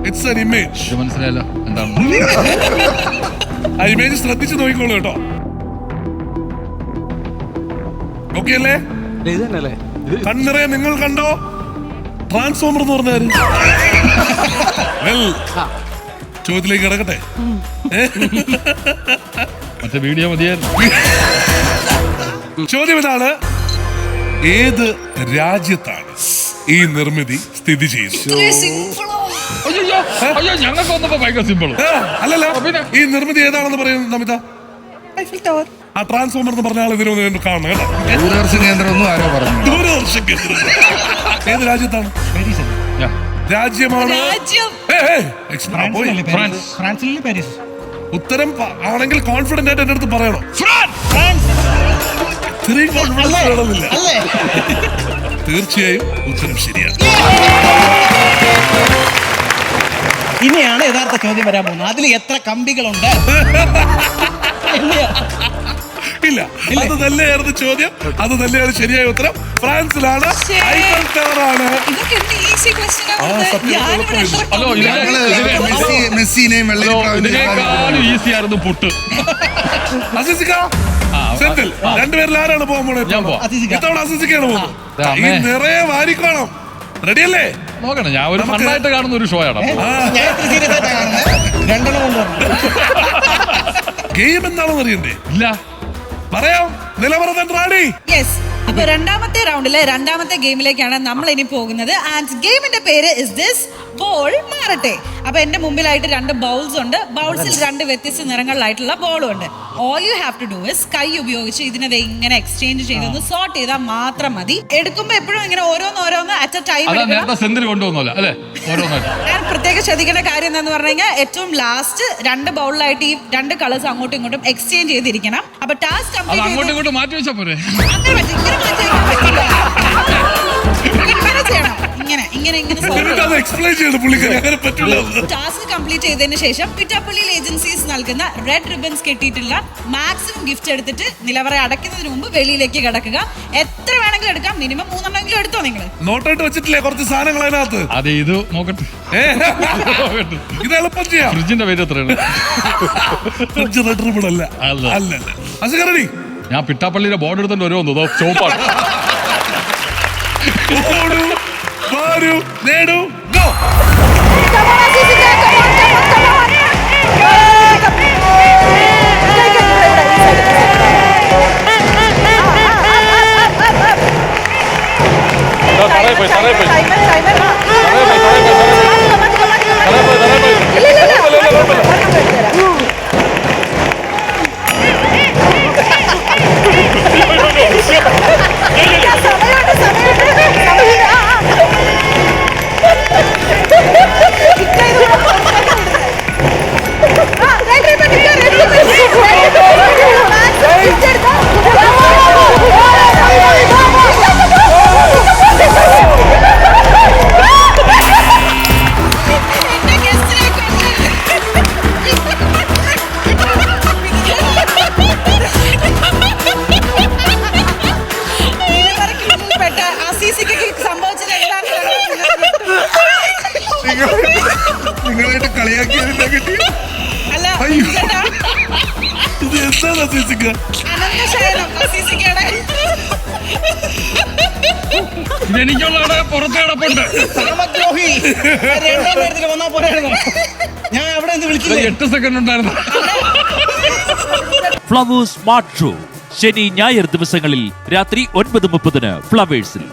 It's an image. മനസ്സിലായല്ലോ എന്താണ് ആ ഇമേജ് ശ്രദ്ധിച്ചു നോക്കിക്കോളൂ കേട്ടോ. ഓക്കെ അല്ലേ? കണ്ണിറയെ നിങ്ങൾ കണ്ടോ? ട്രാൻസ്ഫോമർ എന്ന് പറഞ്ഞാല് ചോദ്യത്തിലേക്ക് കിടക്കട്ടെ. മറ്റേ വീഡിയോ മതിയായിരുന്നു. ചോദ്യം ഇതാണ്, ഏത് രാജ്യത്താണ് ഈ നിർമ്മിതി സ്ഥിതി ചെയ്യുന്നത്? അയ്യോ ഞങ്ങൾക്ക് വന്നപ്പോ ഭയങ്കര സിമ്പിൾ. അല്ലല്ല, ഈ നിർമ്മിതി ഏതാണെന്ന് പറയുന്നത് നമിത? ആ ട്രാൻസ്ഫോമർ എന്ന് പറഞ്ഞ ആൾ ഇതിനൊന്ന് കാണണം കേട്ടോ. ദൂരദർശൻ കേന്ദ്രം ഒന്നും ആരോ പറഞ്ഞു. ദൂരദർശൻ കേന്ദ്രം ഏത് രാജ്യത്താണ്? രാജ്യമാണ് ഉത്തരം ആണെങ്കിൽ കോൺഫിഡന്റ് ആയിട്ട് എന്റെ അടുത്ത് പറയണം. ഇത്രയും കോൺഫിഡൻസ് വേണമെന്നില്ല. തീർച്ചയായും ഉത്തരം ശരിയാണ്. ഇനിയാണ് യഥാർത്ഥ ചോദ്യം വരാൻ പോകുന്നത്. അതിൽ എത്ര കമ്പികളുണ്ട്? ഇല്ല, അത് തന്നെയായിരുന്നു ചോദ്യം. അത് തന്നെയാണ് ശരിയായ ഉത്തരം. ഫ്രാൻസിലാണ്, ഐഫൽ ടവർ ആണ്. ഈസിയായിരുന്നു പുട്ട്. സെന്തിൽ, രണ്ടുപേരിൽ ആരാണ് പോകാൻ പോണത്? ഇത്തവണ അസിസിക്കാണ് പോകുന്നത്. ഈ നിറയെ വാരിക്കോണം. റെഡിയല്ലേ? നോക്കണം, ഞാൻ ഒരു ഫണ്ണായിട്ട് കാണുന്ന ഒരു ഷോ ആണ്. ഗെയിം എന്താണെന്ന് അറിയണ്ടേ? ഇല്ല, പറയാം. നിലവറതൻ റാണി. അപ്പൊ രണ്ടാമത്തെ റൗണ്ടിലെ രണ്ടാമത്തെ ഗെയിമിലേക്കാണ് നമ്മൾ ഇനി പോകുന്നത്. ആൻഡ് ഗെയിമിന്റെ പേര് ഇസ് ദിസ് ബോൾ മാറട്ടെ. അപ്പൊ എന്റെ മുമ്പിലായിട്ട് രണ്ട് ബൗൾസ് ഉണ്ട്. ബൗൾസിൽ രണ്ട് വ്യത്യസ്ത നിറങ്ങളിലായിട്ടുള്ള ബോളും ഉണ്ട്. All you have to do is കൈ ഉപയോഗിച്ച് ഇതിനെ ഇങ്ങനെ എക്സ്ചേഞ്ച് ചെയ്തൊന്ന് സോർട്ട് ചെയ്താൽ മാത്രം മതി. എടുക്കുമ്പോ എപ്പോഴും ഇങ്ങനെ ഓരോന്ന് അറ്റ് എ ടൈം. ഞാൻ പ്രത്യേകം ശ്രദ്ധിക്കേണ്ട കാര്യം എന്താന്ന് പറഞ്ഞു കഴിഞ്ഞാൽ ഏറ്റവും ലാസ്റ്റ് രണ്ട് ബൗളിലായിട്ട് ഈ രണ്ട് കളേഴ്സ് അങ്ങോട്ടും ഇങ്ങോട്ടും എക്സ്ചേഞ്ച് ചെയ്തിരിക്കണം. അപ്പൊ ടാസ്ക് കംപ്ലീറ്റ് മാറ്റി വെച്ചാ പോരെ? ടാസ്ക് കംപ്ലീറ്റ് ചെയ്തതിന് ശേഷം പിറ്റാപ്പള്ളിയിൽ ഏജൻസീസ് നൽകുന്ന റെഡ് റിബൺസ് കെട്ടിയിട്ടുള്ള മാക്സിമം ഗിഫ്റ്റ് എടുത്തിട്ട് നിലവറ അടയ്ക്കുന്നതിന് മുമ്പ് വെളിയിലേക്ക് കിടക്കുക. എത്ര വേണമെങ്കിലും എടുക്കാം. മിനിമം 3 എണ്ണമെങ്കിലും എടുത്തോ. നിങ്ങൾ നോട്ടായിട്ട് വെച്ചിട്ടില്ലേ കുറച്ച് സാധനങ്ങൾ അതിനകത്ത്? അതെ, ഇത് നോക്കട്ടെ. ഇത് എളുപ്പം ചെയ്യാം. ഫ്രിഡ്ജിന്റെ പേര് എത്രയാണ്? ഫ്രിഡ്ജ് റെഡ് റിബൺ അല്ല. അസുഖറടി, ഞാൻ പിട്ടാപ്പള്ളിയുടെ ബോർഡ് എടുത്തോണ്ട് വരുമെന്നോ? ചോപ്പാണ്. നേടൂ, ഗോ. നിങ്ങളായിട്ട് കളിയാക്കിയതില്ല കിട്ടി. ഇത് എന്താണ് അസീസിക്ക? എനിക്കുള്ള പുറത്ത് കിടപ്പുണ്ട്. ഞാൻ അവിടെ 8 സെക്കൻഡ് ഉണ്ടായിരുന്നു. ഫ്ലവേഴ്സ് സ്മാർട്ട് ഷോ ശനി ഞായർ ദിവസങ്ങളിൽ രാത്രി 9:30 ഫ്ലവേഴ്സിൽ.